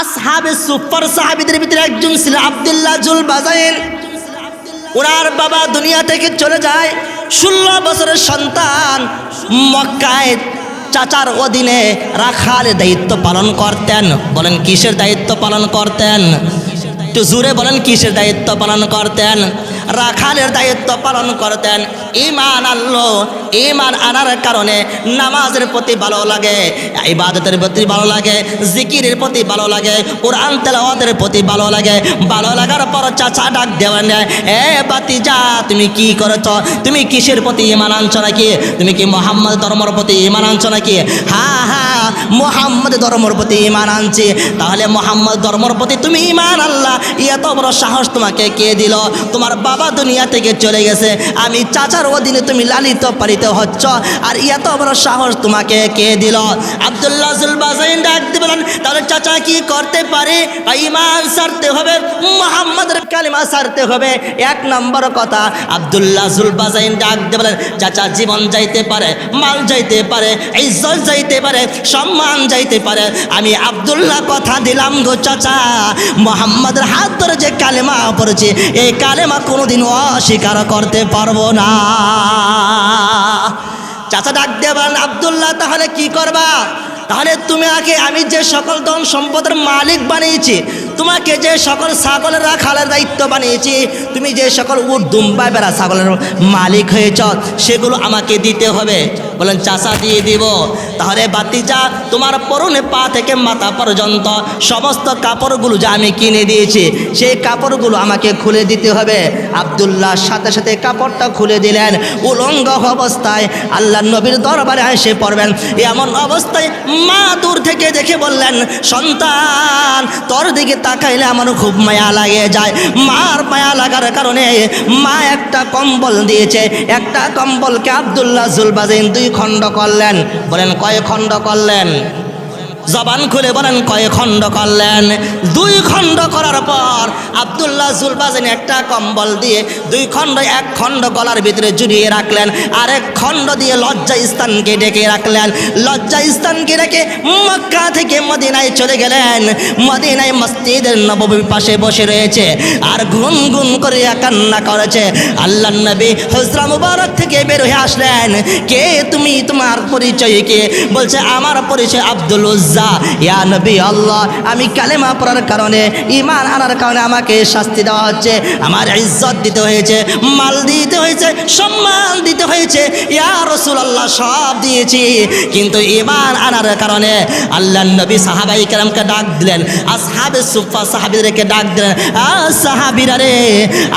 আসহাবে সুফার সাহাবীদের ভিতরে একজন ছিল আব্দুল্লাহ জুল বাজাইন। ওনার বাবা দুনিয়া থেকে চলে যায়, 16 বছরের সন্তান মক্কায় চাচার অধীনে রাখালের দায়িত্ব পালন করতেন। বলেন কিসের দায়িত্ব পালন করতেন? একটু জোরে বলেন কিসের দায়িত্ব পালন করতেন? রাখালের দায়িত্ব পালন করতেন। ঈমান আনলো, ঈমান আনার কারণে নামাজের প্রতি ভালো লাগে, ইবাদতের প্রতি ভালো লাগে, জিকিরের প্রতি ভালো লাগে, কোরআন তেলাওয়াতের প্রতি ভালো লাগে। ভালো লাগার পর চাচা ডাক দেওয়ান, এ বাতিজা তুমি কি করেছ? তুমি কিসের প্রতি ঈমান আনছো নাকি? তুমি কি মুহাম্মদ ধর্মের প্রতি ঈমান আনছো নাকি? হ্যাঁ হ্যাঁ, মুহাম্মদ ধর্মের প্রতি ঈমান আনছি। তাহলে মুহাম্মদ ধর্মের প্রতি তুমি ঈমান আনলা, এত বড় সাহস তোমাকে কে দিল? তোমার বাবা দুনিয়া থেকে চলে গেছে, আমি চাচার অধীনে তুমি লালিত পালিত হচ্ছ, আর এত বড় সাহস তোমাকে কে দিল? আব্দুল্লাহ জুল বাজাইন ডাক দিয়ে বলেন, তাহলে চাচা কি করতে পারে? ঈমান ছাড়তে হবে, মুহাম্মাদের কালিমা ছাড়তে হবে। এক নম্বর কথা, আব্দুল্লাহ জুল বাজাইন ডাক দিয়ে বলেন, চাচা জীবন যাইতে পারে, মাল যাইতে পারে, ইজ্জত যাইতে পারে, সম্মান যাইতে পারে, আমি আব্দুল্লাহ কথা দিলাম গো চাচা, মুহাম্মাদের হাত ধরে যে কালেমা পড়েছে এই কালেমা কোনোদিন অস্বীকার করতে পারবো না। চাচা ডাক দিয়ে বলেন, আব্দুল্লাহ তাহলে কি করবা? তাহলে তোমাকে আমি যে সকল ধন সম্পদের মালিক বানিয়েছি, তোমাকে যে সকল ছাগলের রাখালের দায়িত্ব বানিয়েছি, তুমি যে সকল উট দুম্বা বেড়া ছাগলের মালিক হয়েছ, সেগুলো আমাকে দিতে হবে। বলেন চাচা দিয়ে দিব। তাহলে বাতিজা তোমার পরনে পা থেকে মাথা পর্যন্ত সমস্ত কাপড়গুলো যা আমি কিনে দিয়েছি, সেই কাপড়গুলো আমাকে খুলে দিতে হবে। আব্দুল্লাহ সাথে সাথে কাপড়টা খুলে দিলেন। উলঙ্গ অবস্থায় আল্লাহ নবীর দরবারে এসে পড়বেন। এমন অবস্থায় মা দূর থেকে দেখে বললেন, সন্তান তোর দিকে তাকাইলে আমার খুব মায়া লাগে যায়। মার মায়া লাগার কারণে মা একটা কম্বল দিয়েছে, একটা কম্বলকে আব্দুল্লাহ জুল বাজাইন 2 খণ্ড করলেন। বলেন কয় খণ্ড করলেন? জবান খুলে বলেন কয় খণ্ড করলেন? 2 খণ্ড করার পর আব্দুল্লাহ জুল বাজাইন একটা কম্বল দিয়ে 2 খণ্ড, 1 খণ্ড গলার ভিতরে জড়িয়ে রাখলেন, আর 1 খণ্ড দিয়ে লজ্জা স্থানকে ডেকে রাখলেন। লজ্জা স্থানকে রেখে মক্কা থেকে মদিনায় চলে গেলেন। মদিনায় মসজিদের নববীর পাশে বসে রয়েছে আর গুনগুন করে কান্না করেছে। আল্লাহ নবী হুজরা মুবারক থেকে বের হয়ে আসলেন। কে তুমি? তোমার পরিচয় কি? বলছে আমার পরিচয় আব্দুল উজ্জা। ইয়া নবী আল্লাহ, আমি কালেমা পড়ার কারণে, ঈমান আনার কারণে আমাকে শাস্তি দেওয়া হচ্ছে, আমার ইজ্জত দিতে হয়েছে, মাল দিতে হয়েছে, সম্মান দিতে হয়েছে। ইয়া রাসূলুল্লাহ সব দিয়েছি, কিন্তু ঈমান আনার কারণে। আল্লাহ নবী সাহাবায়ে কেরামকে ডাক দিলেন, আসহাবে সুফা সাহাবীদেরকে ডাক দিলেন, সাহাবীরা রে,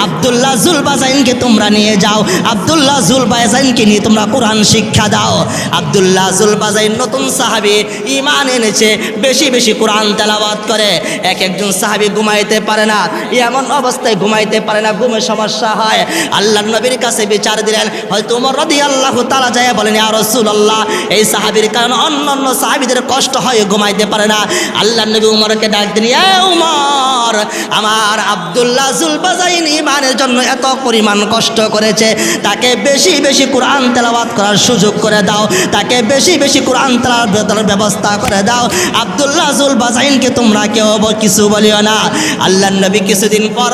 আব্দুল্লাহ জুল বাজাইনকে তোমরা নিয়ে যাও, আব্দুল্লাহ জুল বাজাইনকে নিয়ে তোমরা কোরআন শিক্ষা দাও। আব্দুল্লাহ জুল বাজাইন নতুন সাহাবী, ঈমান এনেছে, বেশি বেশি কোরআন তেলাওয়াত করে। একজন সাহাবী ঘুমাইতে পারে না, এমন অবস্থায় ঘুমাইতে পারে না, ঘুমের সমস্যা হয়। আল্লাহর নবীর কাছে বিচার দিলেন। হয়তো ওমর রাদিয়াল্লাহু তাআলা যায় বলেন, ইয়া রাসূলুল্লাহ, এই সাহাবীর কারণে অন্যান্য সাহাবীদের কষ্ট হয়, ঘুমাইতে পারে না। আল্লাহর নবী উমরকে ডাক দিলেন, এ উমর, আমার আব্দুল্লাহ জুল বাজাইন ঈমানের জন্য এত পরিমাণ কষ্ট করেছে, তাকে বেশি বেশি কোরআন তেলাওয়াত করার সুযোগ করে দাও, তাকে বেশি বেশি কোরআন তেলাওয়াতের ব্যবস্থা করে দাও। আব্দুল্লাহ জুল বাজাইনকে তোমরা কেউ কিছু বলিও না। আল্লাহর নবী কিছুদিন পর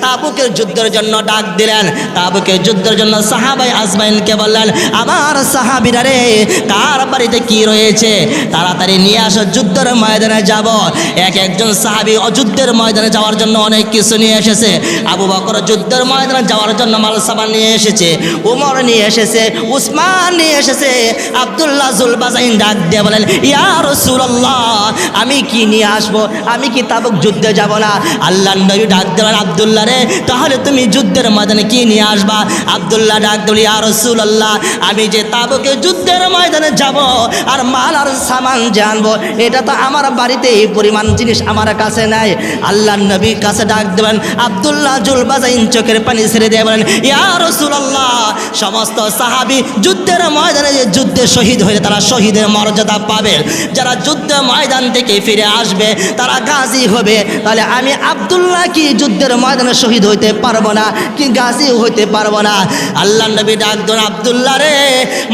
তাবুকের যুদ্ধের জন্য ডাক দিলেন। তাবুকের যুদ্ধের জন্য সাহাবায়ে আজমাইনকে বললেন, আমার সাহাবীরা রে, কার বাড়িতে কি রয়েছে তাড়াতাড়ি নিয়ে আসো, যুদ্ধের ময়দানে যাব। একজন সাহাবী যুদ্ধের ময়দানে যাওয়ার জন্য অনেক কিছু নিয়ে এসেছে। আবু বকর যুদ্ধের ময়দানে যাওয়ার জন্য মাল সামান নিয়ে এসেছে, উমর নিয়ে এসেছে, উসমান নিয়ে এসেছে। আব্দুল্লাহ জুল বাজাইন ডাক দিয়ে বলেন, ইয়া রাসূলুল্লাহ, আমি কি নিয়ে আসবো? আমি কি তাবুক যুদ্ধে যাব না? আল্লাহর নবী ডাক দিলেন, আব্দুল্লাহ রে, তাহলে তুমি যুদ্ধের ময়দানে কি নিয়ে আসবা? আব্দুল্লাহ ডাক দিল, ইয়া রাসূলুল্লাহ, আমি যে তাবুকে যুদ্ধের ময়দানে যাব আর মাল আর সামান জানবো, এটা তো আমার বাড়িতে এই পরিমাণ জিনিস আমার কাছে নাই। আল্লাহর নবীর কাছে ডাক দেবেন। আব্দুল্লাহ জুলবাজাইন চোখের পানি ছেড়ে দিয়ে বলেন, ইয়া রাসূলুল্লাহ, সমস্ত সাহাবী যুদ্ধের ময়দানে যে যুদ্ধে শহীদ হয়ে তারা শহীদের মর্যাদা পাবে, যারা যুদ্ধ ময়দান থেকে ফিরে আসবে তারা গাজী হবে। তাহলে আমি আব্দুল্লাহ কি যুদ্ধের ময়দানে শহীদ হইতে পারবো না, কি গাজী হইতে পারবো না? আল্লাহর নবী ডাক দেন, আব্দুল্লাহ রে,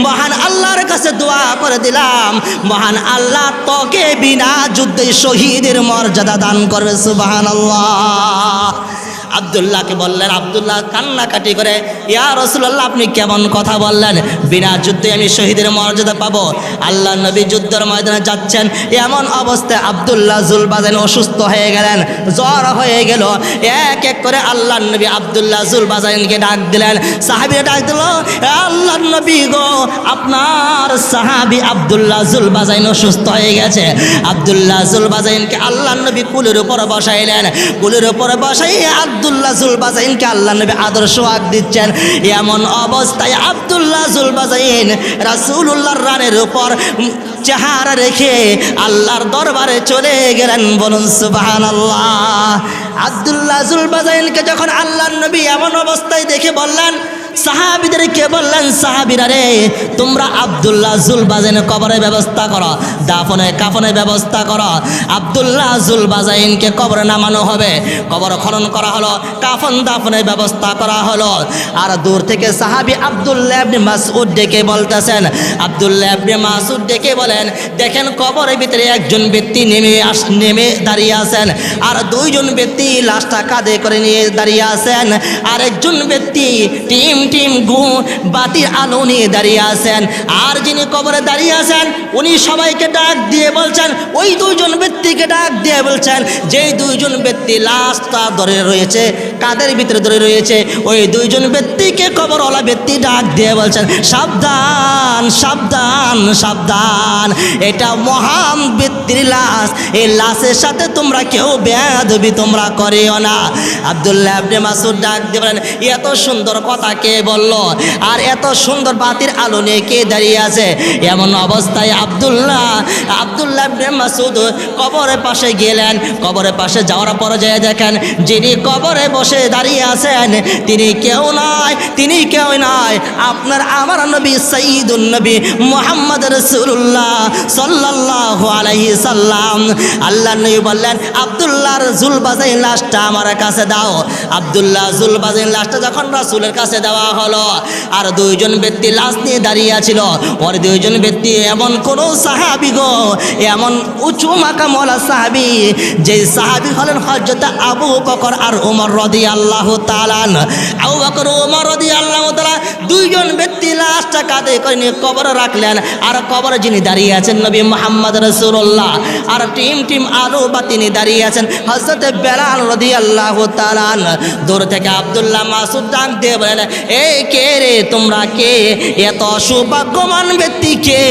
মহান আল্লাহর কাছে দোয়া করে দিলাম, মহান আল্লাহ তোকে বিনা যুদ্ধে শহীদের মর্যাদা দান করবে। সুবহানাল্লাহ। আব্দুল্লাহকে বললেন, আব্দুল্লাহ কান্নাকাটি করে, ইয়া রাসূলুল্লাহ, আপনি কেমন কথা বললেন? বিনা যুদ্ধে আমি শহীদের মর্যাদা পাবো? আল্লাহ নবী যুদ্ধের ময়দানে যাচ্ছেন, এমন অবস্থায় আব্দুল্লাহ জুলবাজাইন অসুস্থ হয়ে গেলেন, জ্বর হয়ে গেল। এক এক করে আল্লাহ নবী আব্দুল্লাহ জুলবাজাইনকে ডাক দিলেন। সাহাবীরা ডাক দিল, আল্লাহ নবী গো, আপনার সাহাবী আব্দুল্লাহ জুলবাজাইন অসুস্থ হয়ে গেছে। আব্দুল্লাহ জুলবাজাইনকে আল্লাহ নবী কুলের উপর বসাইলেন। কুলের উপর বসাইয়ে আব্দুল্লাহ জুলবাজাইনকে আল্লাহ নবী আদর্শ আগ দিচ্ছেন। এমন অবস্থায় আব্দুল্লাহ জুলবাজাইন রাসূলুল্লাহর রানের উপর চেহারা রেখে আল্লাহর দরবারে চলে গেলেন। বলুন সুবহানাল্লাহ। আব্দুল্লাহ জুলবাজাইনকে যখন আল্লাহর নবী এমন অবস্থায় দেখে বললেন, সাহাবীদেরকে বললেন, সাহাবীরা রে, তোমরা আব্দুল্লাহ জুলবাজাইনের কবরের ব্যবস্থা করো, কাফনের ব্যবস্থা করো। আব্দুল্লাহ জুলবাজাইনকে কবরে নামানো হবে। কবর খনন করা হলো, কাফন দাফনের ব্যবস্থা করা হলো। আর দূর থেকে সাহাবী আব্দুল্লাহ ইবনে মাসউদ ডেকে বলতেছেন, আব্দুল্লাহ ইবনে মাসউদ ডেকে বলেন, দেখেন কবরের ভিতরে একজন ব্যক্তি নেমে দাঁড়িয়ে আছেন, আর দুইজন ব্যক্তি লাশটা কাঁধে করে নিয়ে দাঁড়িয়ে আছেন, আর একজন ব্যক্তি টিম বাতির আলো নিয়ে দাঁড়িয়ে আছেন। আর যিনি কবরে দাঁড়িয়ে আছেন উনি সবাইকে ডাক দিয়ে বলছেন, ওই দুইজন ব্যক্তিকে ডাক দিয়ে বলছেন, যেই দুইজন ব্যক্তি লাশটা ধরে রয়েছে, কাদের ভিতরে ধরে রয়েছে, ওই দুইজন ব্যক্তিকে কবরওয়ালা ব্যক্তি ডাক দিয়ে বলছেন, সাবধান সাবধান সাবধান, এটা মহান ব্যক্তির লাশ, এই লাশের সাথে তোমরা কেউ বেয়াদবি তোমরা করিও না। আব্দুল্লাহ ইবনে মাসউদ ডাক দিয়ে বলেন, এত সুন্দর কথা কে বলল? আর এত সুন্দর বাতির আলো নিয়ে কে দাঁড়িয়ে আছে? এমন অবস্থায় আব্দুল্লাহ ইবনে মাসউদ কবরের পাশে গেলেন। কবরের পাশে যাওয়ার পর যায় দেখেন, যিনি কবরে বসে দাঁড়িয়ে আছেন তিনি কেউ নয়, আপনার আমার নবী সাইয়্যিদুন নবী মুহাম্মদ রাসূলুল্লাহ সাল্লাল্লাহু আলাইহি সাল্লাম। আল্লাহর নবী বললেন, আব্দুল্লাহর জুলবাজাইন লাশটা আমার কাছে দাও। আব্দুল্লাহ জুলবাজাইন লাশটা যখন রাসূলের কাছে দেওয়া হলো, আর দুইজন ব্যক্তি লাশ নিয়ে দাঁড়িয়ে ছিল। ওর দুইজন ব্যক্তি এমন কোন সাহাবী গো, এমন উঁচু মাকামওয়ালা সাহাবী, যে সাহাবী হলেন হযরত আবু বকর আর ওমর রাদিয়াল্লাহু তাআলা। আবু বকর ওমর রাদিয়াল্লাহু তাআলা দুইজন ব্যক্তি লাশটা কাঁধে করে নিয়ে কবরে রাখলেন। আর কবরে যিনি দাঁড়িয়ে আছেন নবী মুহাম্মদ রাসূলুল্লাহ, আর টিম আলো বাতি নিয়ে দাঁড়িয়ে আছেন হযরত বেলাল রাদিয়াল্লাহু তাআলা। দূর থেকে আব্দুল্লাহ মাসউদ ডাক দিয়ে বলেন, এই কে রে, তোমরা কে? এত সৌভাগ্যবান ব্যক্তি কে,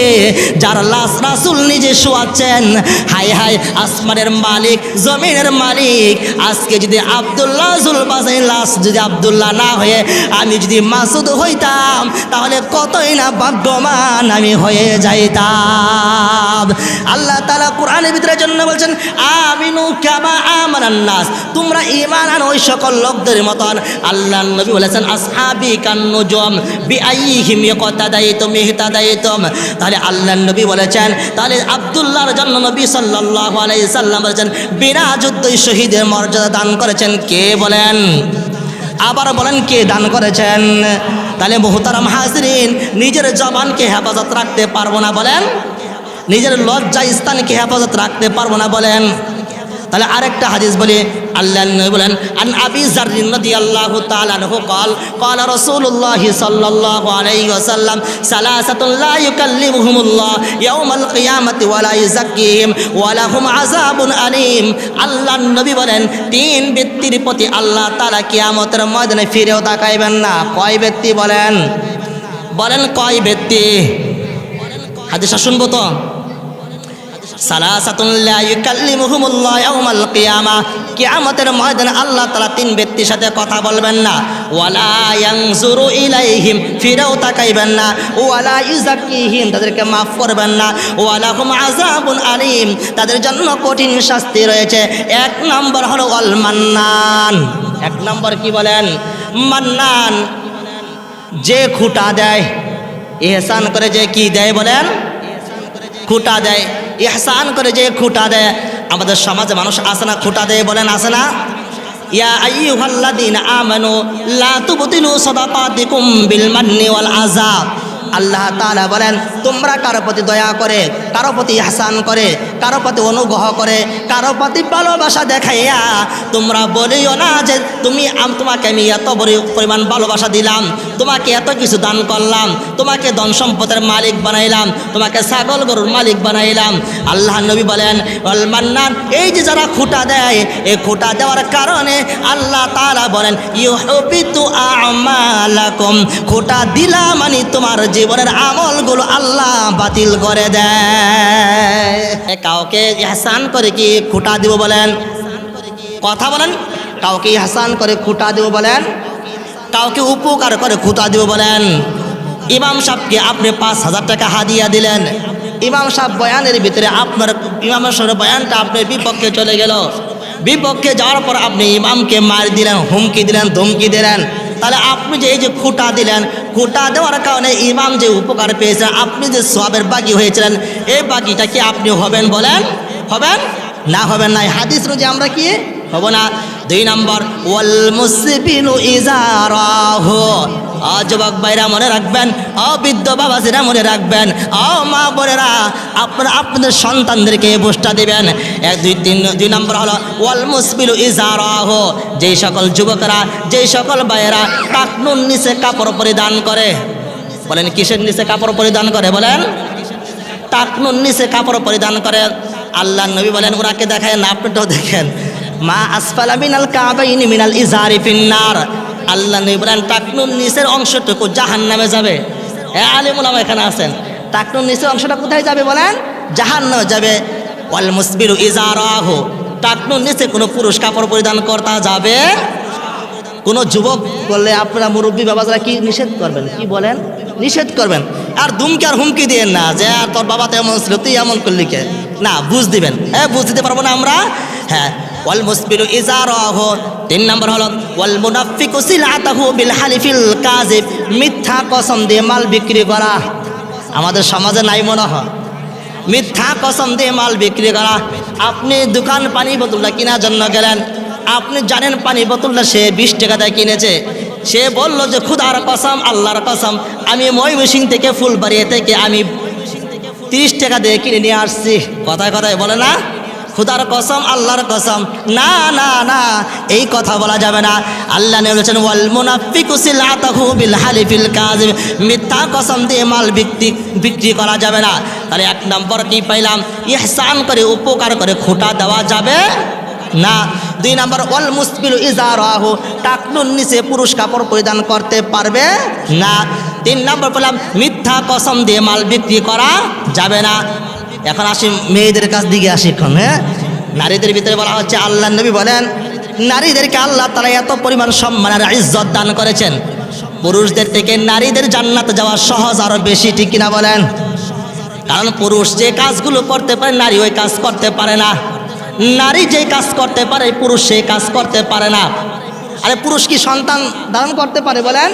যার লাশ রাসূল নিজে শোয়াচ্ছেন। হায় হায়, আসমানের মালিক, জমিনের মালিক, আজকে যদি আব্দুল্লাহ জুলবাজাইন লাশ যদি আব্দুল্লাহ না হয়ে আমি যদি মাসউদ হইতাম, তাহলে কতই না ভাগ্যবান আমি হয়ে যাইতাম। আল্লাহ তাআলা কোরআনের ভিতরে জন্য বলছেন, আমিনু কামা আমানান নাস, তোমরা ঈমান আনো ওই সকল লোকদের মতন। আল্লাহর নবী বলেছেন, আসহাবি কান্নুজুম বিআইহিম ইয়াকতাদাইতুম ইহতাদাইতুম। তাহলে আল্লাহর নবী বলেছেন, তাহলে আব্দুল্লাহর জন্য নবী সাল্লাল্লাহু আলাইহি সাল্লাম বলেছেন, বিনা যুদ্ধে শহীদের মর্যাদা দান করেছেন কে বলেন? আবার বলেন, কে দান করেছেন? তাহলে মুহতারাম হাজরিন, নিজের জবানকে হেফাজত রাখতে পারবো না বলেন? নিজের লজ্জা স্থানকে হেফাজত রাখতে পারবো না বলেন? তাহলে আরেকটা হাদিস বলি, আল্লাহ নবী বলেন, আন আবি যার রাদিয়াল্লাহু তাআলা আনহু قال قال رسول الله صلى الله عليه وسلم ثلاثه لا يكلمهم الله يوم القيامه ولا يزكيهم ولهم عذاب اليم। আল্লাহ নবী বলেন, তিন ব্যক্তির প্রতি আল্লাহ তাআলা কিয়ামতের ময়দানে ফিরেও তাকাইবেন না। কয় ব্যক্তি বলেন? কয় ব্যক্তি? হাদিসটা শুনবো তো? সালাসাতুন লা ইউকাল্লিমুহুমুল্লাহু ইয়াওমাল কিয়ামা, কিয়ামতের ময়দানে আল্লাহ তাআলা তিন ব্যক্তির সাথে কথা বলবেন না। ওয়ালা ইয়ানজুরু ইলাইহিম, ফিরেও তাকাইবেন না। ওয়ালা ইউযাক্কিহিম, তাদেরকে মাফ করবেন না। ওয়ালা হুম আযাবুন আলীম, তাদের জন্য কঠিন শাস্তি রয়েছে। এক নম্বর হলো ওয়াল মান্নান। এক নম্বর কি বলেন? মান্নান, যে খুঁটা দেয়। ইহসান করে যে কি দেয় বলেন? খুঁটা দেয়। ইহসান করে যে খুঁটা দেয়। আমাদের সমাজে মানুষ আছে না খুঁটা দেয় বলেন, আছে না? ইয়া আইয়ুহাল্লাযীনা আমানু লা তুবতিলু সাদাকাতিকুম বিল মান্নি ওয়াল আযা। আল্লাহ তাআলা বলেন, তোমরা কারো প্রতি দয়া করে, কারো প্রতি ইহসান করে, কারো প্রতি অনুগ্রহ করে, কারো প্রতি ভালোবাসা দেখাইয়া তোমরা বলিও না যে তোমাকে আমি এত বড় পরিমাণ ভালোবাসা দিলাম, তোমাকে এত কিছু দান করলাম, তোমাকে ধন সম্পদের মালিক বানাইলাম, তোমাকে ছাগল গরুর মালিক বানাইলাম। আল্লাহ নবী বলেন ওয়াল মান্নান, এই যে যারা খুঁটা দেয়, এই খুঁটা দেওয়ার কারণে আল্লাহ তাআলা বলেন ইউহবিতু আমালাকুম, খুঁটা দিলা মানে তোমার জীবনের আমলগুলো আল্লাহ বাতিল করে দেয়। কাউকে ইহসান করে কি খুঁটা দিব বলেন? কথা বলেন। কাউকে ইহসান করে খুঁটা দিব বলেন? কাউকে উপকার করে খুঁটা দিব বলেন? ইমাম সাহেবকে আপনি 5,000 টাকা হাদিয়া দিলেন, ইমাম সাহেব বয়ানের ভিতরে আপনার ইমামের সঙ্গে বয়ানটা আপনার বিপক্ষে চলে গেল, বিপক্ষে যাওয়ার পর আপনি ইমামকে মার দিলেন, হুমকি দিলেন, ধমকি দিলেন, তাহলে আপনি যে এই যে খুঁটা দিলেন, খুঁটা দেওয়ার কারণে ইমাম যে উপকার পেয়েছেন, আপনি যে সওয়াবের বাগী হয়েছিলেন, এই বাগীটা কি আপনি হবেন বলেন? হবেন না? হবেন না। হাদিস অনুযায়ী আমরা কি হব না? 2 নম্বর ওয়াল মুসবিলু ইজারাহু। যুবক ভাইরা মনে রাখবেন, বৃদ্ধ বাবাজিরা মনে রাখবেন, মা বোনেরা আপনারা আপনাদের সন্তানদেরকে বুঝটা দিবেন। 2 নম্বর হলো ওয়াল মুসবিলু ইজারাহু, যেই সকল যুবকরা, যেই সকল ভাইয়েরা টাকনুর নিচে কাপড় পরিধান করে, বলেন কিসের নিচে কাপড় পরিধান করে বলেন? টাকনুর নিচে কাপড় পরিধান করে। আল্লাহ নবী বলেন ওরাকে দেখায় না, আপনারটাও দেখেন, মা আসফালা মিনাল কাবাইনি মিনাল ইজারি ফিন্নার। আল্লাহ নবী বলেন টাকনুর নিচের অংশটুকু জাহান্নামে যাবে। আলেম ওলামা এখানে আছেন, টাকনুর নিচের অংশটা কোথায় যাবে বলেন? জাহান্নামে যাবে। ওয়াল মুসবিলু ইজারাহু, টাকনুর নিচে কোনো পুরুষ কাপড় পরিধান করতে যাবে। কোনো যুবক বললে আপনারা মুরব্বী বাবারা কি নিষেধ করবেন? কি বলেন? নিষেধ করবেন। আর দুমকে আর হুমকি দিয়েন না যে আর তোর বাবা তো এমন ছিল, তুই এমন করলি কে? না, বুঝ দিবেন। বুঝ দিতে পারবো না আমরা? হ্যাঁ। ওয়াল মুসবিলু ইজারাহু। 3 নম্বর হলো ওয়াল মুনাফিকু সিলাতাহু বিল হালিফিল কাযিব, মিথ্যা কসম দিয়ে মাল বিক্রি করা। আমাদের সমাজে নাই মনে হয়, মিথ্যা কসম দিয়ে মাল বিক্রি করা। আপনি দোকান পানি বোতলটা কেনার জন্য গেলেন, আপনি জানেন পানি বোতলটা সে 20 টাকা দিয়ে কিনেছে, সে বলল যে খুদার কসম, আল্লাহর কসম, আমি ময়মনসিংহ থেকে ফুলবাড়িয়া থেকে আমি 30 টাকা দিয়ে কিনে নিয়ে আসছি। কথায় কথায় বলে না, খুদার কসম, আল্লাহর কসম। না না না, এই কথা বলা যাবে না। আল্লাহ নবী বলেছেন ওয়াল মুনাফিকু সিলাতাহু বিল হালিফিল কাযিব, মিথ্যা কসম দিয়ে মাল বিক্রি করা যাবে না। তাহলে 1 নম্বর কি পাইলাম? ইহসান করে, উপকার করে খুঁটা দেওয়া যাবে না। 2 নম্বর ওয়াল মুসবিলু ইজারাহু, টাকনুর নিচে পুরুষ কাপড় পরিধান করতে পারবে না। 3 নম্বর বললাম মিথ্যা কসম দিয়ে মাল বিক্রি করা যাবে না। এখন আসি মেয়েদের কাছ দিকে আসি এখন। নারীদের ভিতরে বলা হচ্ছে, আল্লাহ নবী বলেন নারীদেরকে আল্লাহ তাআলা এত পরিমাণ সম্মান আর ইজ্জত দান করেছেন, পুরুষদের থেকে নারীদের জান্নাতে যাওয়া সহজ আরো বেশি, ঠিক কিনা বলেন? কারণ পুরুষ যে কাজগুলো করতে পারে নারী ওই কাজ করতে পারে না, নারী যে কাজ করতে পারে পুরুষ সেই কাজ করতে পারে না। আরে পুরুষ কি সন্তান ধারণ করতে পারে বলেন?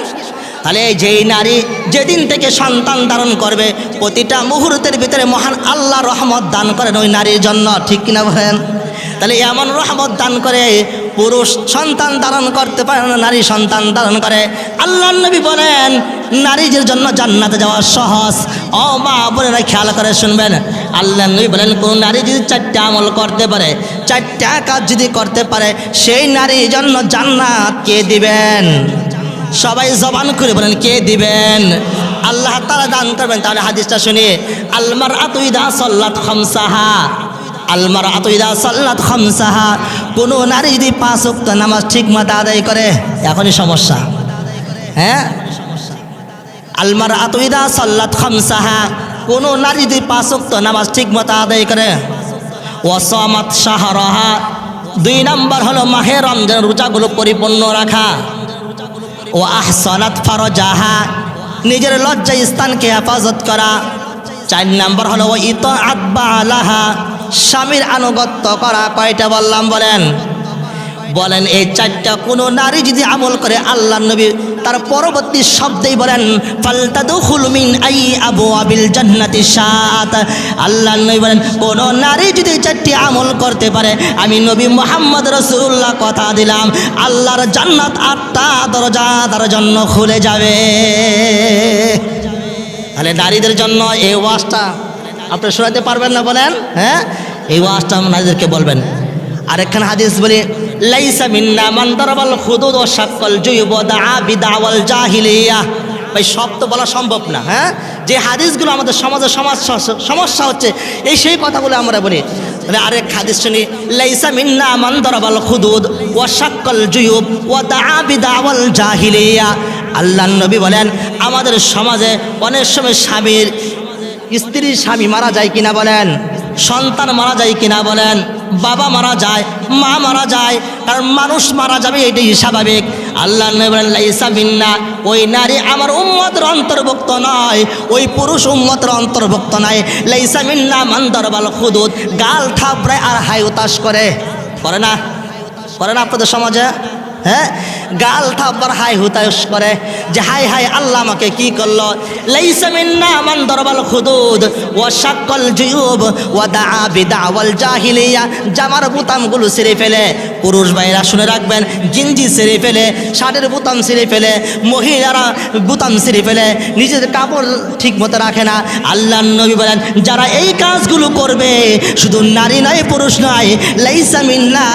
তাহলে যেই নারী যেদিন থেকে সন্তান ধারণ করবে, প্রতিটা মুহূর্তের ভিতরে মহান আল্লাহ রহমত দান করেন ওই নারীর জন্য, ঠিক কিনা বলেন? তাহলে এমন রহমত দান করে, পুরুষ সন্তান ধারণ করতে পারে না, নারী সন্তান ধারণ করে। আল্লাহ নবী বলেন নারীদের জন্য জান্নাতে যাওয়া সহজ। মা বোনেরা খেয়াল করে শুনবেন, আল্লাহ নবী বলেন কোন নারী যদি 4টা আমল করতে পারে, 4টা কাজ যদি করতে পারে, সেই নারীর জন্য জান্নাত কে দিবেন? সবাই জবান করে বলেন কে দিবেন? আল্লাহ তাআলা দান করবেন। তাহলে হাদিসটা শুনি, আল মারআতু ইযা সাল্লাত খামসাহা, আল মারআতু ইযা সাল্লাত খামসাহা, কোন নারী যদি 5 ওয়াক্ত নামাজ ঠিকমতো আদায় করে, এখনই সমস্যা। আল মারআতু ইযা সাল্লাত খামসাহা, কোন নারী যদি 5 ওয়াক্ত নামাজ ঠিকমতো আদায় করে, ওয়াসামাত শাহরাহা, 2 নম্বর হলো মাহে রমজান রোজাগুলো পরিপূর্ণ রাখা। ও আহসানাত ফারজাহা, নিজের লজ্জা স্থানকে হেফাজত করা। 4 নম্বর হলো ও ইতাআত বালাহা, স্বামীর আনুগত্য করা। কয়টা বললাম বলেন? বলেন এই 4টা কোনো নারী যদি আমল করে, আল্লাহ নবী তার পরবর্তী শব্দেই বলেন ফালতাদখুল মিন আই আবওয়াবিল জান্নাতি শাআত। আল্লাহ নবী বলেন কোন নারী যদি 4টি আমল করতে পারে, আমি নবী মুহাম্মদ রাসূলুল্লাহ কথা দিলাম আল্লাহর জান্নাত 8টা দরজা তার জন্য খুলে যাবে। তাহলে নারীদের জন্য এই ওয়াজটা আপনি শোনাতে পারবেন না বলেন? হ্যাঁ, এই ওয়াজটা নারীদেরকে বলবেন। আরেকখান হাদিস বলি লাইসা মিন্না মান দারাবাল খুদুদ ওয়া শাক্কাল জুয়ুব ওয়া দাআ বিদাওয়াল জাহিলিয়া। ভাই সব তো বলা সম্ভব না। হ্যাঁ, যে হাদিসগুলো আমাদের সমাজের সমস্যা হচ্ছে এই সেই কথাগুলো আমরা বলি। তাহলে আরেক হাদিস শুনি লাইসা মিন্না মান দারাবাল খুদুদ ওয়া শাক্কাল জুয়ুব ওয়া দাআ বিদাওয়াল জাহিলিয়া। আল্লাহর নবী বলেন আমাদের সমাজে অনেক সময় স্ত্রীর স্বামী মারা যায় কিনা বলেন, সন্তান মারা যায় কিনা বলেন, বাবা মারা যায়, মা মারা যায়, কারণ মানুষ মারা যাবে, এটাই স্বাভাবিক। আল্লাহ নবী বলেন লাইসা মিন্না, ওই নারী আমার উম্মতের অন্তর্ভুক্ত নয়, ওই পুরুষ উম্মতের অন্তর্ভুক্ত নয়। লাইসা মিন্না মান দারাবাল খুদুদ, গাল থাপড়ায় আর হাই উতাস করে না আপনাদের সমাজে? হ্যাঁ, গাল থাপড় হাই হুতাশ করে যে হাই হাই আল্লাহ আমাকে কি করলো। লাইসা মিন্না মান দারাবাল খুদুদ ওয়া শাক্কাল জুয়ুব ওয়া দাআ বিদাওয়াল জাহিলিয়া, জামার বোতামগুলো ছিঁড়ে ফেলে। পুরুষ ভাইরা শুনে রাখবেন, গিঞ্জি ছিঁড়ে ফেলে, শার্টের বোতাম ছিঁড়ে ফেলে, মহিলারা বোতাম ছিঁড়ে ফেলে, নিজের কাপড় ঠিক মতো রাখে না। আল্লাহর নবী বলেন যারা এই কাজগুলো করবে, শুধু নারী নয় পুরুষ নয়, লাইসা মিন্না,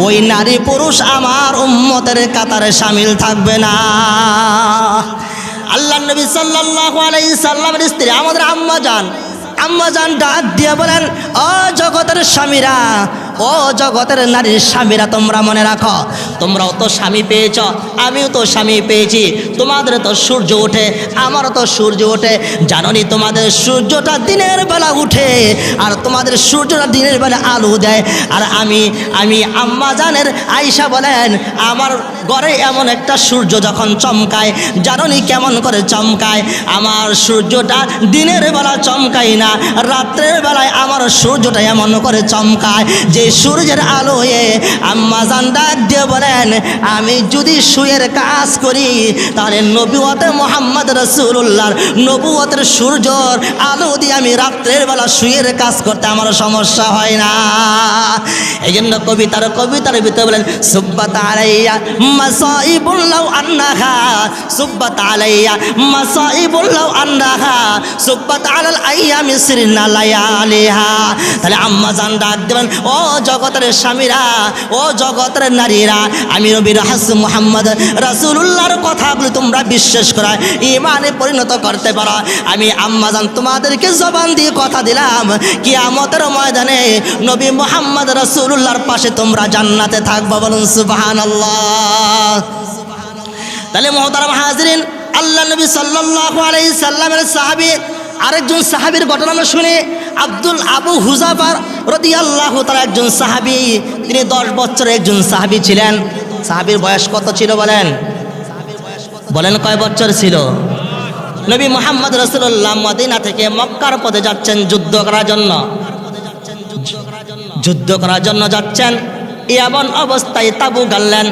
ওই নারী পুরুষ আমার উম্মতের কাতারে শামিল থাকবে না। আল্লাহর নবী সাল্লাল্লাহু আলাইহি সাল্লামের স্ত্রী আমাদের আম্মা জান ডাক দিয়ে বলেন ও জগতের স্বামীরা, ও জগতের নারীর স্বামীরা, তোমরা মনে রাখো তোমরাও তো স্বামী পেয়েছ, আমিও তো স্বামী পেয়েছি। তোমাদের তো সূর্য ওঠে, আমারও তো সূর্য ওঠে। জানোনি তোমাদের সূর্যটা দিনের বেলা উঠে আর তোমাদের সূর্যটা দিনের বেলা আলো দেয়। আর আমি আম্মা জানের আয়েশা বলেন আমার ঘরে এমন একটা সূর্য যখন চমকায়, জানোনি কেমন করে চমকায়? আমার সূর্যটা দিনের বেলা চমকায় না, রাত্রের বেলায় আমার সূর্যটা এমন করে চমকায় যে সূর্যের আলোয় আম্মা জান ডাক দিয়ে বলেন আমি যদি শুয়ের কাজ করি তাহলে নবুয়তে মুহাম্মদ রাসূলুল্লাহর নবুয়তের সূর্যর আলো দিয়ে আমি রাত্রের বেলা শুয়ের কাজ করতে আমার সমস্যা হয় না। এই জন্য কবিতার ভিতরে বলেন সুব্বাত আলাইয়া মাসাইবুল লাউ আন্নাহা, সুব্বাত আলাইয়া মাসাইবুল লাউ আন্নাহা, সুব্বাত আলাল আইয়ামি সিরনা লায়ালিহা। তাহলে আম্মা জান ডাক দেবেন ও জগতের স্বামীরা, ও জগতের নারীরা, আমি নবী রাসূল মুহাম্মদ রাসূলুল্লাহর কথাগুলো তোমরা বিশ্বাস করা ঈমানে পরিণত করতে পারো। আমি আম্মা জান তোমাদেরকে জবান দিয়ে কথা দিলাম কিয়ামতের ময়দানে নবী মুহাম্মদ রাসূলুল্লাহর পাশে তোমরা জান্নাতে থাকবা। বলুন সুবহানাল্লাহ। তাহলে মুহতারাম হাজিরিন, আল্লাহ নবী সাল্লাল্লাহু আলাইহি সাল্লামের সাহাবী আরেকজন সাহাবীর ঘটনা শুনে আবু হুযাফা রাদিয়াল্লাহু তাআলা একজন সাহাবী, তিনি 10 বছরের একজন সাহাবী ছিলেন। সাহাবীর বয়স কত ছিল বলেন? কয় বছর ছিল? নবী মুহাম্মদ রাসূলুল্লাহ মদিনা থেকে মক্কার পথে যাচ্ছেন যুদ্ধ করার জন্য যাচ্ছেন। এমন অবস্থায় তাবু গাড়লেন।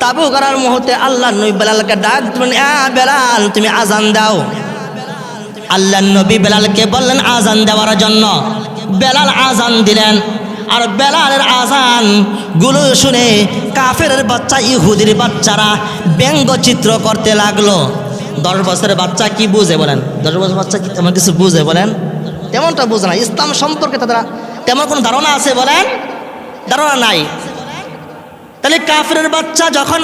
তাবু গাড়ার মুহূর্তে আল্লাহ নবী বেলালকে ডাক দিলেন, বেলাল তুমি আজান দাও। আল্লাহ নবী বেলালকে বললেন আজান দেওয়ার জন্য। বেলাল আজান দিলেন। আর বেলালের আজান গুলো শুনে কাফেরের বাচ্চা, ইহুদির বাচ্চারা ব্যঙ্গচিত্র করতে লাগলো। 10 বছরের বাচ্চা কি বুঝে বলেন? 10 বছরের বাচ্চা কি তেমন কিছু বুঝে বলেন? তেমনটা বুঝে না। ইসলাম সম্পর্কে তাদের তেমন কোনো ধারণা আছে বলেন? ধারণা নাই। তাহলে কাফেরের বাচ্চা যখন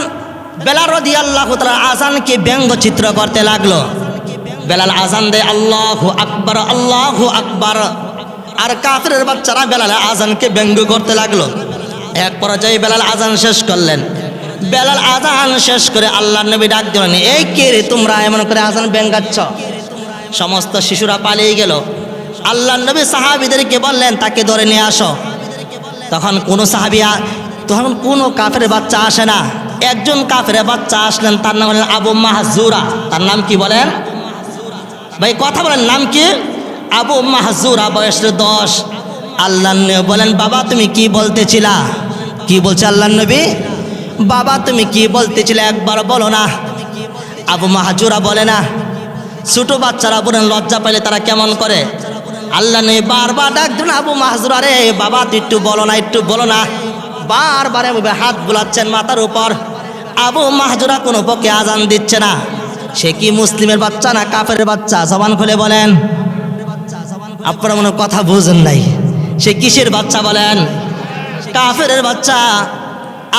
বেলাল রাদিয়াল্লাহু তাআলা আজানকে ব্যঙ্গচিত্র করতে লাগলো, বেলাল আজান দেয় আল্লাহু আকবার, আল্লাহু আকবার। আর কাফেরের বাচ্চারা বেলালের আজানকে ব্যঙ্গ করতে লাগলো। এক পর্যায়ে বেলাল আজান শেষ করলেন। বেলাল আজান শেষ করে আল্লাহর নবী ডাক দিলেন, এই কে রে তোমরা এমন করে আজান ব্যঙ্গাচ্ছ? সমস্ত শিশুরা পালিয়ে গেল। আল্লাহর নবী সাহাবীদেরকে বললেন তাকে ধরে নিয়ে আসো। তখন কোনো সাহাবিয়া, তখন কোনো কাফের বাচ্চা আসে না। একজন কাফের বাচ্চা আসলেন, তার নাম বলেন আবু মাহজুরা। তার নাম কি বলেন ভাই, কথা বলেন, নাম কি? আবু মাহজুরা, বয়স 10। আল্লাহ নবী বলেন, বাবা তুমি কি বলতেছিলা? কি বলছে আল্লাহ নবী? বাবা তুমি কি বলতেছিলে একবার বলো না। আবু মাহজুরা বলে না। ছোট বাচ্চারা বলেন লজ্জা পাইলে তারা কেমন করে। আল্লাহ নবী বারবার ডাক দিলেন, আবু মাহজুরা রে বাবা তুই একটু বলো না, একটু বলো না। বারবার হাত বুলাচ্ছেন মাথার উপর। আবু মাহজুরা কোনো পক্ষে আজান দিচ্ছে না। সে কি মুসলিমের বাচ্চা না কাফের বাচ্চা? জবান খুলে বলেন। আপনারা মনে কথা বুঝেন নাই। সে কিসের বাচ্চা বলেন? কাফের বাচ্চা।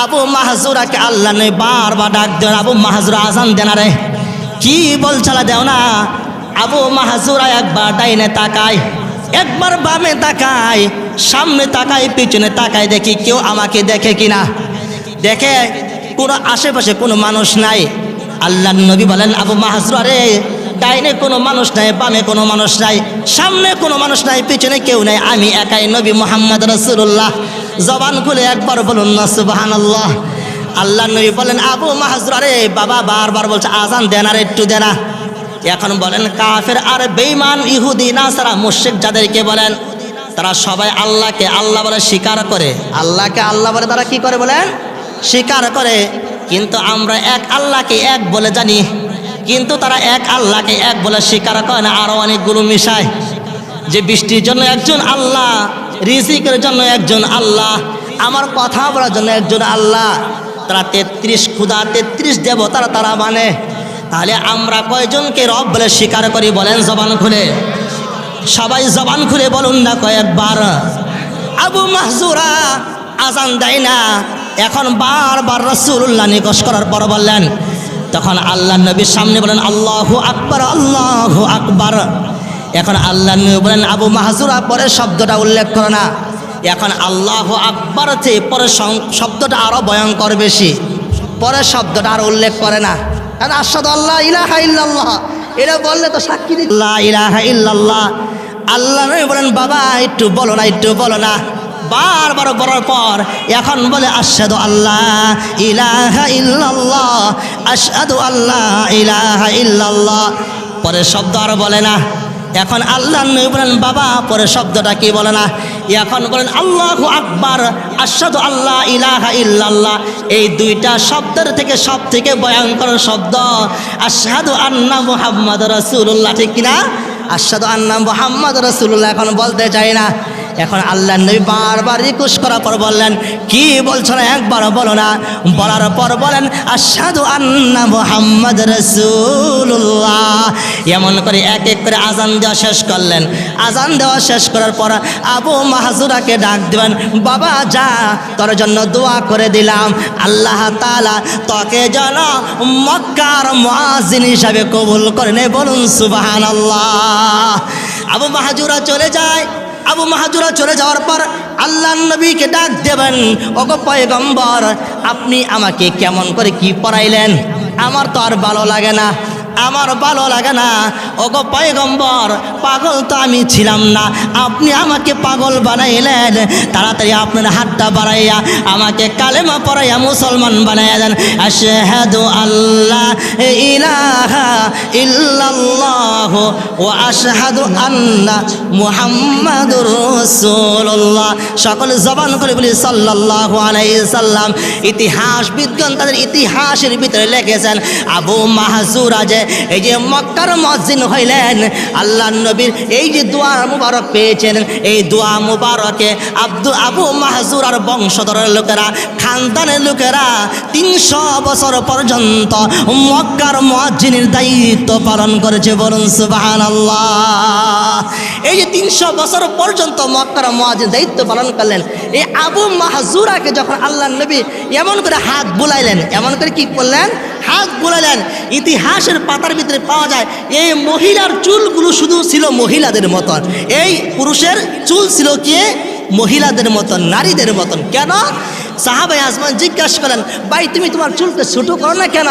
আবু মাহজুরাকে আল্লাহ নবী বারবার ডাক দেন, আবু মাহজুরা আজান দেন রে। কি বলছালা দেও না। আবু মাহজুরা একবার ডাইনে তাকায়, একবার বামে তাকায়, সামনে তাকায়, পিছনে তাকায়, দেখি কেউ আমাকে দেখে কিনা। দেখে কোনো আশেপাশে কোনো মানুষ নাই। আল্লাহ নবী বলেন, আবু মাহজুরা রে ডাইনে কোনো মানুষ নাই, বামে কোনো মানুষ নাই, সামনে কোনো মানুষ নাই, পিছনে কেউ নাই, আমি একাই নবী মুহাম্মদ রাসূলুল্লাহ। জবান খুলে একবার বলুন না সুবহানাল্লাহ। আল্লাহ নবী বলেন, আবু মাহজুরা রে বাবা বারবার বলছে আজান দেন আর একটু দেনা। এখন বলেন কাফের আর বেঈমান ইহুদি নাসারা মুশরিক যাদেরকে বলেন, তারা সবাই আল্লাহকে আল্লাহ বলে স্বীকার করে। আল্লাহকে আল্লাহ বলে তারা কি করে বলেন? স্বীকার করে। কিন্তু আমরা এক আল্লাহকে এক বলে জানি, কিন্তু তারা এক আল্লাহকে এক বলে স্বীকার করে না, আরো অনেকগুলো মিশায়। যে বৃষ্টির জন্য একজন আল্লাহ, রিজিকের জন্য একজন আল্লাহ, আমার কথা বলার জন্য একজন আল্লাহ। তারা 33 খুদা, 33 দেবতারা তারা মানে। তাহলে আমরা কয়জনকে রব বলে স্বীকার করি বলেন জবান খুলে? সবাই জবান খুলে বলুন না কয়েকবার। আবু মাহজুরা আজান দেয় না। এখন বারবার রাসূলুল্লাহ নিকশ করার পর বললেন, তখন আল্লাহ নবীর সামনে বলেন আল্লাহু আকবার, আল্লাহু আকবার। এখন আল্লাহ নবী বলেন, আবু মাহজুরা পরের শব্দটা উল্লেখ করে না। এখন আল্লাহু আকবার থেকে পরের শব্দটা আরো ভয়ঙ্কর বেশি। পরের শব্দটা আর উল্লেখ করে না। আশহাদু আল্লা ইলাহা ইল্লাল্লাহ এটা বললে তো সাক্ষী দিতে লা ইলাহা ইল্লাল্লাহ। আল্লাহ নবী বলেন, বাবা একটু বলো না, একটু বলো না। বারবার বলার পর এখন বলে আশহাদু আল্লা ইলাহা ইল্লাল্লাহ, আশহাদু আল্লা ইলাহা ইল্লাল্লাহ। পরের শব্দ আর বলে না। এখন আল্লাহ নবী বলেন, বাবা পরের শব্দটা কি বলে না। এখন বলেন আল্লাহু আকবার, আশহাদু আল্লা ইলাহা ইল্লাল্লাহ। এই দুইটা শব্দের থেকে সব থেকে ভয়ঙ্কর শব্দ আশহাদু আন্না মুহাম্মাদুর রাসূলুল্লাহ, ঠিক কিনা? আশহাদু আন্না মুহাম্মাদুর রাসূলুল্লাহ এখন বলতে চাই না। এখন আল্লাহ নবী বারবার রিকোয়েস্ট করার পর বললেন, কি বলছো না একবার বলো না। বলার পর বলেন আশহাদু আন্না মুহাম্মাদ রাসূলুল্লাহ। এমন করে এক এক করে আজান দেওয়া শেষ করলেন। আজান দেওয়া শেষ করার পর আবু মাহজুরাকে ডাক দিবেন, বাবা যা তোর জন্য দোয়া করে দিলাম, আল্লাহ তাআলা তোকে যেন মক্কার মুয়াজ্জিন হিসাবে কবুল করে নে, বলুন সুবহানাল্লাহ। আবু মাহজুরা চলে যায়। আবু মাহজুরা চলে যাওয়ার পর আল্লাহ নবীকে ডাক দেবেন, ওগো পয়গম্বর আপনি আমাকে কেমন করে কি পড়াইলেন, আমার তো আর ভালো লাগে না, আমার ভালো লাগে না। ওগো পয়গম্বর পাগল তো আমি ছিলাম না, আপনি আমাকে পাগল বানাইলেন। তাড়াতাড়ি আপনার হাতটা বাড়াইয়া আমাকে কালেমা পড়াইয়া মুসলমান বানাইয়া দেন। আশহাদু আল্লা ইলাহা ইল্লাল্লাহ ওয়া আশহাদু আন্না মুহাম্মাদুর রাসূলুল্লাহ। সকল জবান করে বলি সাল্লাল্লাহু আলাইহি সাল্লাম। ইতিহাস বিজ্ঞান তাদের ইতিহাসের ভিতরে লিখেছেন, আবু মাহজুরা যে এই যে মক্কার মুয়াজ্জিন হইলেন, আল্লাহ নবীর এই যে দোয়া মুবারক পেয়েছেন, এই দোয়া মুবারকে আবু মাহজুরার বংশধরের লোকেরা, খানদানের লোকেরা 300 বছর পর্যন্ত মক্কার মুয়াজ্জিনের দায়িত্ব পালন করেছে, বলুন সুবহানাল্লাহ। এই যে 300 বছর পর্যন্ত মক্কার মুয়াজ্জিন দায়িত্ব পালন করলেন। এই আবু মাহজুরাকে যখন আল্লাহ নবী এমন করে হাত বুলাইলেন, এমন করে কি করলেন, হাত বুলালেন। ইতিহাসের পাতার ভিতরে পাওয়া যায় এই মহিলার চুলগুলো শুধু ছিল মহিলাদের মতন, এই পুরুষের চুল ছিল কি মহিলাদের মতন, নারীদের মতন। কেন? সাহাবায়ে আজমান জিজ্ঞাসা করেন, ভাই তুমি তোমার চুলকে ছোটো করো না কেন?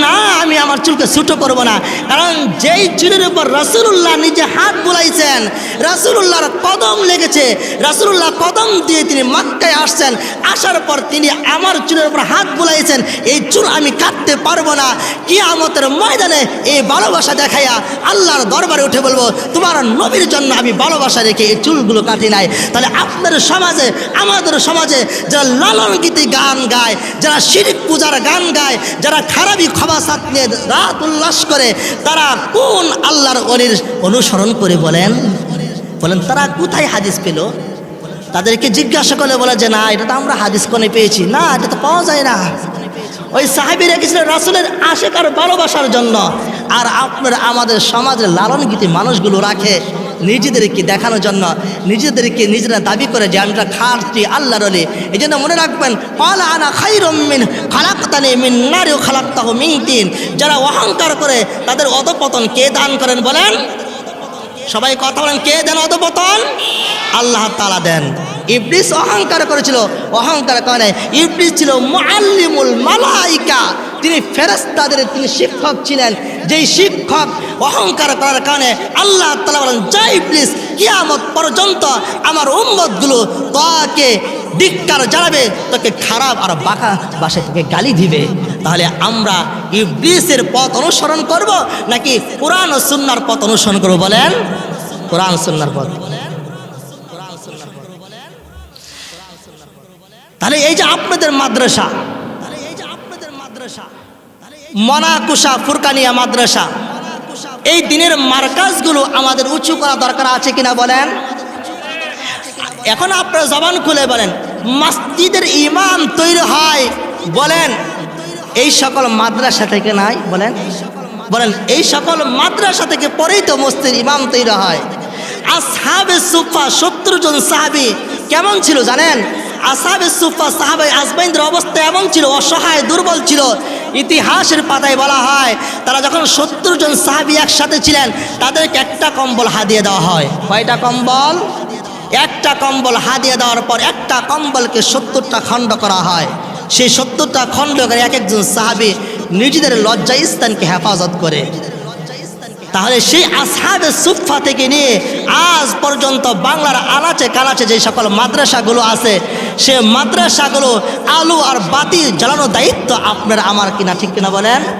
না, আমি আমার চুলকে ছোটো করব না, কারণ যেই চুলের উপর রাসূলুল্লাহ নিজে হাত বুলাইছেন, রাসূলুল্লাহর কদম লেগেছে, রাসূলুল্লাহ কদম দিয়ে তিনি মক্কায় আসছেন, আসার পর তিনি আমার চুলের উপর হাত বুলাইছেন, এই চুল আমি কাটতে পারবো না। কিয়ামতের ময়দানে এই ভালোবাসা দেখাইয়া আল্লাহর দরবারে উঠে বলবো, তোমার নবীর জন্য আমি ভালোবাসা রেখে এই চুলগুলো কাটি নাই। তাহলে আপনাদের সমাজে, আমাদের সমাজে যারা লালন গীতি গান গায়, যারা শিরক পূজার গান গায়, যারা খারাপি খবাসাত নিয়ে রাত উল্লাস করে, তারা কোন আল্লাহর ওলির অনুসরণ করে বলেন? তারা কোথায় হাদিস পেল? তাদেরকে জিজ্ঞাসা করলে বলে যে না, এটা তো আমরা হাদিস কোনে পেয়েছি, না এটা তো পাওয়া যায় না। ওই সাহাবীরা গেছিলেন রাসূলের আশিক আর ভালোবাসার জন্য, আর আপনারা আমাদের সমাজের লালন গীতি মানুষগুলো রাখে নিজেদেরকে দেখানোর জন্য, নিজেদেরকে নিজেরা দাবি করে যে আমরা খাঁটি আল্লাহর ওলি। এই জন্য মনে রাখবেন, ক্বালা আনা খায়রুম মিন খালাকতানি মিন নার ওয়া খালাকতাহু মিন তিন। যারা অহংকার করে তাদের অধঃপতন কে দান করেন বলেন? সবাই কথা বলেন, কে দেন অধঃপতন? আল্লাহ তাআলা দেন। ইবলিস অহংকার করেছিল, অহংকার করে ইবলিস ছিল মুআল্লিমুল মালাইকা, তিনি ফেরেশতাদের তিনি শিক্ষক ছিলেন। যেই শিক্ষক অহংকার করার কারণে আল্লাহ তাআলা বলেন, যা ইবলিস, কিয়ামত পর্যন্ত আমার উম্মতগুলো তোকে ধিক্কার জানাবে, তোকে খারাপ আর বাঁকা ভাষায় তোকে গালি দিবে। তাহলে আমরা ইবলিসের পথ অনুসরণ করব নাকি কোরআন ও সুন্নাহর পথ অনুসরণ করব বলেন? কোরআন সুন্নাহর পথ। তাহলে এই যে আপনাদের মাদ্রাসা, মনাকুশা ফুরকানিয়া মাদ্রাসা, এই দিনের মার্কাজগুলো আমাদের উঁচু করা দরকার আছে কিনা বলেন? এখন আপনারা জবান খুলে বলেন, মসজিদের ইমাম তৈরি হয় বলেন এই সকল মাদ্রাসা থেকে নাই? বলেন বলেন এই সকল মাদ্রাসা থেকে পরেই তো মসজিদের ইমাম তৈরি হয়। আসহাবে সুফা 70 জন সাহাবী কেমন ছিল জানেন? আসহাবে সুফা সাহাবায়ে আজমাইনদের অবস্থা এমন ছিল, অসহায় দুর্বল ছিল। ইতিহাসের পাতায় বলা হয়, তারা যখন 70 জন সাহাবী একসাথে ছিলেন, তাদেরকে একটা কম্বল হাদিয়া দেওয়া হয়। কয়টা কম্বল? একটা কম্বল হাদিয়া দেওয়ার পর একটা কম্বলকে 70টা খণ্ড করা হয়। সেই 70টা খণ্ড করে এক একজন সাহাবী নিজেদের লজ্জা স্থানকে হেফাজত করে। তাহলে সেই আসহাবে সুফা থেকে নিয়ে আজ পর্যন্ত বাংলার আনাচে কানাচে যে সকল মাদ্রাসাগুলো আছে, সে মাদ্রাসাগুলো আলো আর বাতি জ্বালানোর দায়িত্ব আপনার আমার কিনা, ঠিক কিনা বলেন?